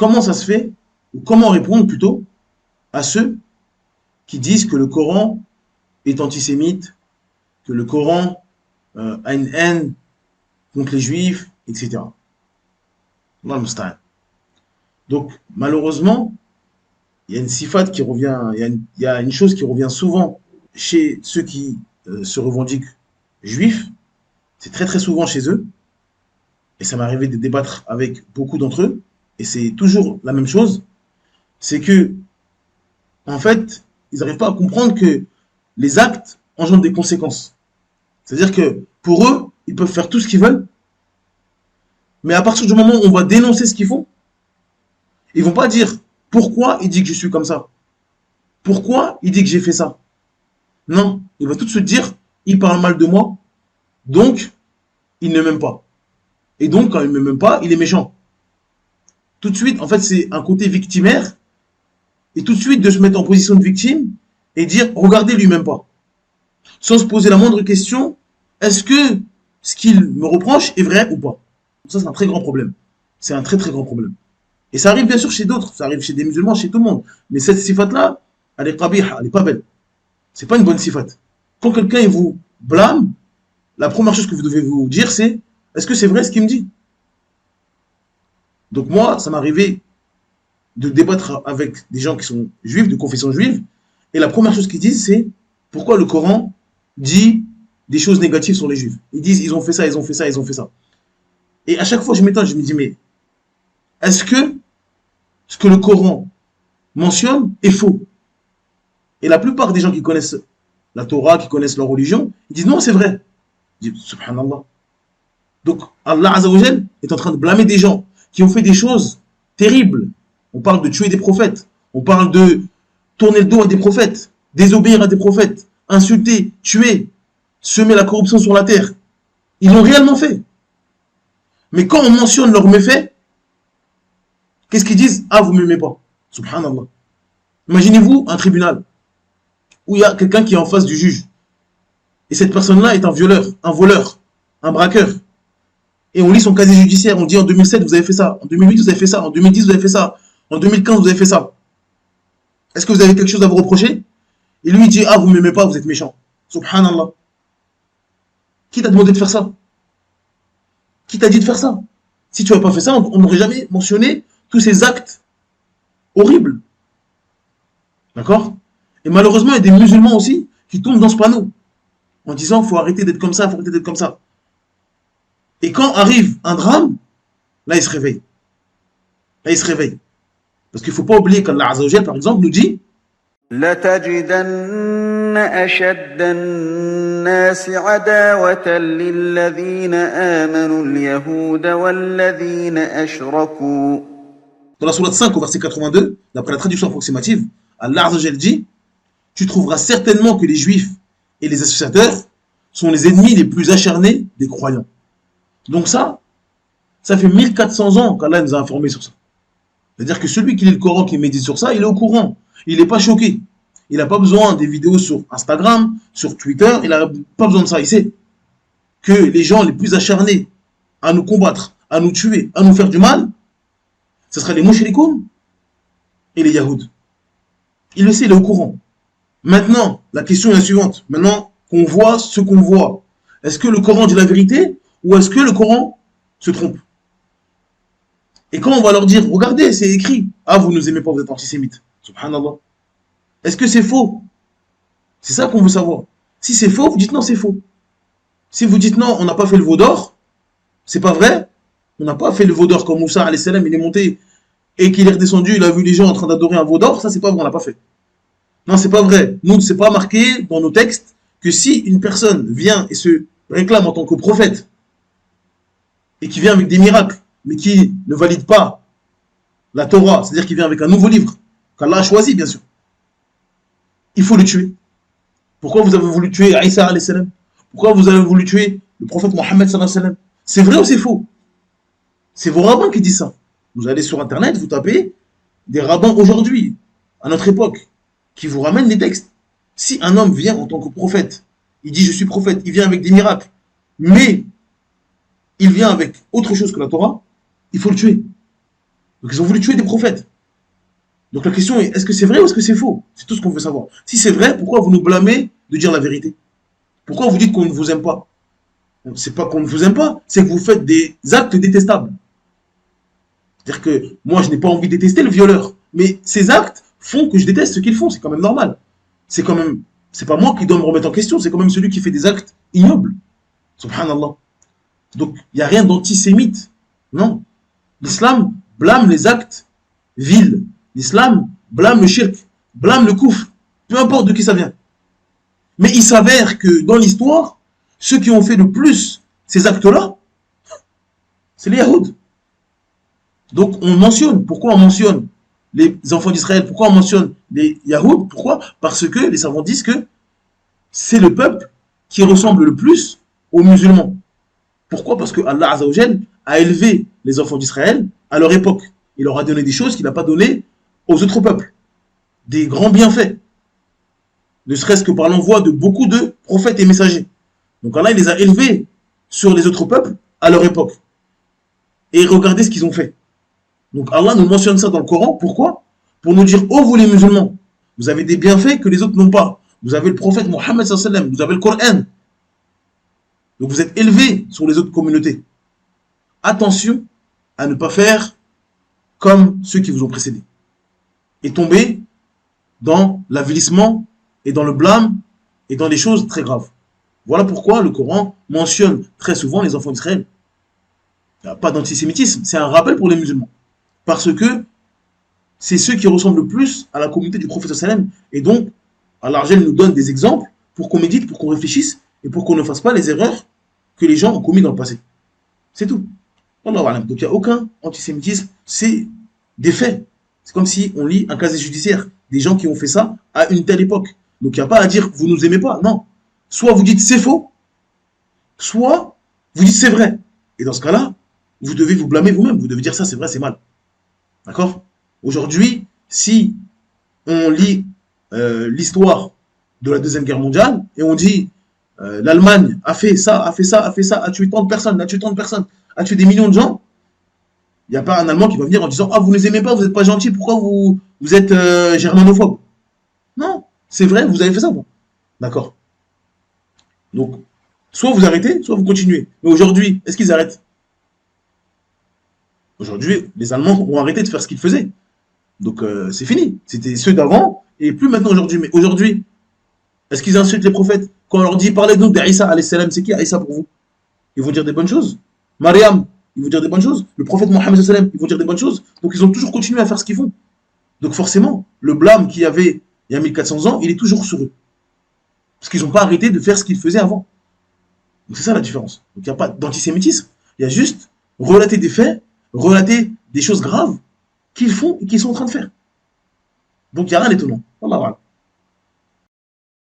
comment ça se fait, ou comment répondre plutôt à ceux qui disent que le Coran est antisémite, que le Coran a une haine contre les juifs, etc. Allah al-Musta'an. Donc, malheureusement, il y a une sifat qui revient, il y a une chose qui revient souvent chez ceux qui se revendiquent juifs, c'est très très souvent chez eux, et ça m'est arrivé de débattre avec beaucoup d'entre eux, et c'est toujours la même chose, c'est que, en fait, ils n'arrivent pas à comprendre que les actes engendrent des conséquences. C'est-à-dire que pour eux, ils peuvent faire tout ce qu'ils veulent, mais à partir du moment où on va dénoncer ce qu'ils font, ils vont pas dire pourquoi il dit que je suis comme ça, pourquoi il dit que j'ai fait ça. Non, il va tout de suite dire il parle mal de moi, donc il ne m'aime pas. Et donc quand il ne m'aime pas, il est méchant. Tout de suite, en fait, c'est un côté victimaire, et tout de suite de se mettre en position de victime et dire regardez, lui m'aime pas. Sans se poser la moindre question, est-ce que ce qu'il me reproche est vrai ou pas? Ça, c'est un très grand problème. C'est un très très grand problème. Et ça arrive bien sûr chez d'autres, ça arrive chez des musulmans, chez tout le monde. Mais cette sifat-là, elle est qabiha, elle est pas belle. C'est pas une bonne sifat. Quand quelqu'un vous blâme, la première chose que vous devez vous dire, c'est est-ce que c'est vrai ce qu'il me dit? Donc moi, ça m'est arrivé de débattre avec des gens qui sont juifs, de confession juive, et la première chose qu'ils disent, c'est pourquoi le Coran dit des choses négatives sur les juifs. Ils disent ils ont fait ça, ils ont fait ça, ils ont fait ça. Et à chaque fois, je m'étonne, je me dis mais est-ce que ce que le Coran mentionne est faux? Et la plupart des gens qui connaissent la Torah, qui connaissent leur religion, ils disent non, c'est vrai. Je dis subhanallah. Donc Allah Azzawajal est en train de blâmer des gens qui ont fait des choses terribles. On parle de tuer des prophètes, on parle de tourner le dos à des prophètes, désobéir à des prophètes, insulter, tuer, semer la corruption sur la terre. Ils l'ont réellement fait. Mais quand on mentionne leurs méfaits, qu'est-ce qu'ils disent? Ah, vous ne m'aimez pas. Subhanallah. Imaginez-vous un tribunal où il y a quelqu'un qui est en face du juge. Et cette personne-là est un violeur, un voleur, un braqueur. Et on lit son casier judiciaire, on dit en 2007 vous avez fait ça, en 2008 vous avez fait ça, en 2010 vous avez fait ça, en 2015 vous avez fait ça. Est-ce que vous avez quelque chose à vous reprocher? Et lui il dit ah vous ne m'aimez pas, vous êtes méchant. Subhanallah. Qui t'a demandé de faire ça? Qui t'a dit de faire ça? Si tu n'avais pas fait ça, on n'aurait jamais mentionné tous ces actes horribles. D'accord? Et malheureusement, il y a des musulmans aussi qui tombent dans ce panneau en disant faut arrêter d'être comme ça, faut arrêter d'être comme ça. Et quand arrive un drame, là il se réveille. Là il se réveille. Parce qu'il ne faut pas oublier qu'Allah Azzawajal, par exemple, nous dit لتجدن أشد الناس عداوة للذين آمنوا اليهود والذين أشركوا. Dans la sourate 5 au verset 82, d'après la traduction approximative, Allah Azzawajal dit tu trouveras certainement que les juifs et les associateurs sont les ennemis les plus acharnés des croyants. Donc ça fait 1400 ans qu'Allah nous a informés sur ça. C'est-à-dire que celui qui lit le Coran, qui médite sur ça, il est au courant. Il n'est pas choqué. Il n'a pas besoin des vidéos sur Instagram, sur Twitter, il n'a pas besoin de ça. Il sait que les gens les plus acharnés à nous combattre, à nous tuer, à nous faire du mal, ce sera les mushrikoun et les yahoud. Il le sait, il est au courant. Maintenant, la question est la suivante. Maintenant qu'on voit ce qu'on voit, est-ce que le Coran dit la vérité ou est-ce que le Coran se trompe? Et quand on va leur dire, regardez, c'est écrit, ah, vous ne nous aimez pas, vous êtes antisémites. Subhanallah. Est-ce que c'est faux? C'est ça qu'on veut savoir. Si c'est faux, vous dites non, c'est faux. Si vous dites non, on n'a pas fait le veau d'or, c'est pas vrai. On n'a pas fait le veau d'or comme Moussa, alayhi salam, il est monté et qu'il est redescendu, il a vu les gens en train d'adorer un veau d'or, ça c'est pas vrai, on l'a pas fait. Non, c'est pas vrai. Nous, c'est pas marqué dans nos textes que si une personne vient et se réclame en tant que prophète et qui vient avec des miracles, mais qui ne valide pas la Torah, c'est-à-dire qu'il vient avec un nouveau livre, qu'Allah a choisi, bien sûr, il faut le tuer. Pourquoi vous avez voulu tuer Isa alayhi salam? Pourquoi vous avez voulu tuer le prophète Mohammed sallallahu alayhi wa sallam? C'est vrai ou c'est faux? C'est vos rabbins qui disent ça. Vous allez sur internet, vous tapez des rabbins aujourd'hui, à notre époque, qui vous ramènent les textes. Si un homme vient en tant que prophète, il dit je suis prophète, il vient avec des miracles, mais il vient avec autre chose que la Torah, il faut le tuer. Donc ils ont voulu tuer des prophètes. Donc la question est, est-ce que c'est vrai ou est-ce que c'est faux? C'est tout ce qu'on veut savoir. Si c'est vrai, pourquoi vous nous blâmez de dire la vérité? Pourquoi vous dites qu'on ne vous aime pas? C'est pas qu'on ne vous aime pas, c'est que vous faites des actes détestables. C'est-à-dire que moi, je n'ai pas envie de détester le violeur. Mais ces actes font que je déteste ce qu'ils font. C'est quand même normal. C'est quand même, c'est pas moi qui dois me remettre en question. C'est quand même celui qui fait des actes ignobles. Subhanallah. Donc, il n'y a rien d'antisémite. Non. L'islam blâme les actes vils. L'islam blâme le shirk, blâme le koufr. Peu importe de qui ça vient. Mais il s'avère que dans l'histoire, ceux qui ont fait le plus ces actes-là, c'est les Yahoud. Donc on mentionne, pourquoi on mentionne les enfants d'Israël, pourquoi on mentionne les Yahoud? Pourquoi? Parce que les savants disent que c'est le peuple qui ressemble le plus aux musulmans. Pourquoi? Parce que Allah Azzawajal a élevé les enfants d'Israël à leur époque. Il leur a donné des choses qu'il n'a pas données aux autres peuples. Des grands bienfaits. Ne serait-ce que par l'envoi de beaucoup de prophètes et messagers. Donc Allah il les a élevés sur les autres peuples à leur époque. Et regardez ce qu'ils ont fait. Donc Allah nous mentionne ça dans le Coran. Pourquoi? Pour nous dire, oh vous les musulmans, vous avez des bienfaits que les autres n'ont pas. Vous avez le prophète Mohammed sallallahu alayhi wa sallam, vous avez le Coran. Donc vous êtes élevés sur les autres communautés. Attention à ne pas faire comme ceux qui vous ont précédés. Et tomber dans l'avilissement et dans le blâme et dans des choses très graves. Voilà pourquoi le Coran mentionne très souvent les enfants d'Israël. Il n'y a pas d'antisémitisme, c'est un rappel pour les musulmans. Parce que c'est ceux qui ressemblent le plus à la communauté du prophète sallam. Et donc, Allah nous donne des exemples pour qu'on médite, pour qu'on réfléchisse et pour qu'on ne fasse pas les erreurs que les gens ont commis dans le passé. C'est tout. Donc il n'y a aucun antisémitisme, c'est des faits. C'est comme si on lit un casier judiciaire, des gens qui ont fait ça à une telle époque. Donc il n'y a pas à dire vous nous aimez pas, non. Soit vous dites c'est faux, soit vous dites c'est vrai. Et dans ce cas-là, vous devez vous blâmer vous-même, vous devez dire ça c'est vrai, c'est mal. D'accord? Aujourd'hui, si on lit l'histoire de la Deuxième Guerre mondiale et on dit l'Allemagne a fait ça, a fait ça, a fait ça, a tué tant de personnes, a tué tant de personnes, a tué des millions de gens, il n'y a pas un Allemand qui va venir en disant ah vous ne les aimez pas, vous n'êtes pas gentil, pourquoi vous êtes germanophobe? Non, c'est vrai, vous avez fait ça, bon. D'accord. Donc, soit vous arrêtez, soit vous continuez. Mais aujourd'hui, est-ce qu'ils arrêtent? Aujourd'hui, les Allemands ont arrêté de faire ce qu'ils faisaient. Donc c'est fini. C'était ceux d'avant et plus maintenant aujourd'hui. Mais aujourd'hui, est-ce qu'ils insultent les prophètes? Quand on leur dit parlez de nous d'Aïssa alayhi salam, c'est qui Aïssa pour vous? Ils vont dire des bonnes choses. Mariam, ils vont dire des bonnes choses. Le prophète Mohammed sallam, ils vont dire des bonnes choses. Donc ils ont toujours continué à faire ce qu'ils font. Donc forcément, le blâme qu'il y avait il y a 1400 ans, il est toujours sur eux. Parce qu'ils n'ont pas arrêté de faire ce qu'ils faisaient avant. Donc c'est ça la différence. Donc il n'y a pas d'antisémitisme. Il y a juste relater des faits, relater des choses graves qu'ils font et qu'ils sont en train de faire. Donc il n'y a rien d'étonnant. Wallah.